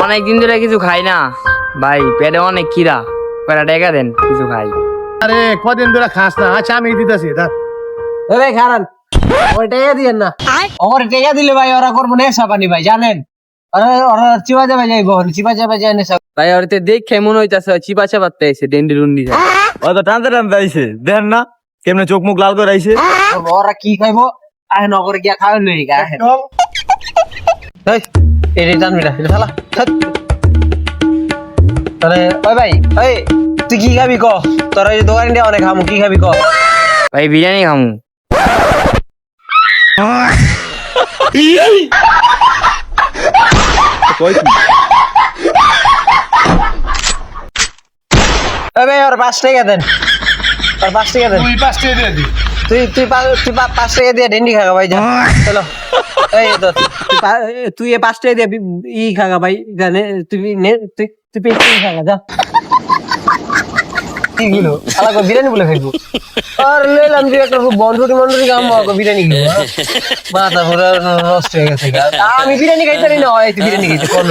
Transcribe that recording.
অনেকদিন ধরে কিছু খাই না ভাই, পেটে অনেক খিদা, কয়টা টাকা দেন কিছু খাই। আরে কদিন ধরে খাস না, আচ্ছা আমি দিতেছি। ভাই খারান ওর টাকা দিয়েন না, ওর টাকা দিলে ভাই ওরা করবো নেশা পানি ভাই, জানেন ওরা চিপা যাবে যাইব, চিপা যাবে যায় নেশা। ভাই ওরতে দেখে মনে হইতাছে চিপা চাপাতে এসে ডেন্ডি রুন্ডি যায়। ও তো টানতে টানতে আইছে, দেখেন না কেমনে চোখ মুখ লাল করে আইছে। ওরা কি খাইবো আহে নগরে গিয়া খাওয়া লই গা আহে। এই এটা টানবি না, এটা শালা তাহলে। ওই ভাই ওই তুই কি খাবি ক, তোর এই দোকান দিয়ে অনেক খামু, কি খাবি ক? ভাই বিরিয়ানি খামু। ওই ভাই ওর 5 টাকা দেন, ওর 5 টাকা দেন। তুই 5 টাকা দিয়ে দি। তুই 5 টাকা দিয়ে ডেন্ডি খাগা ভাই, যা চলো। এই তো তুই 5 টাকা দিয়ে ই খাগা ভাই, জানে তুই তুই তুই পেছনে খাগা যা। কিগুলো আলাদা বিরিয়ানি বলে খাইবো, আর লইলাম যে একটা বন্ধুরি মন্ডুরি গাম বিরিয়ানি খাবো, মাথা পুরো নষ্ট হয়ে গেছে। আমি বিরিয়ানি খাইতে পারি না, হয় তুই বিরিয়ানি খাইতে কোন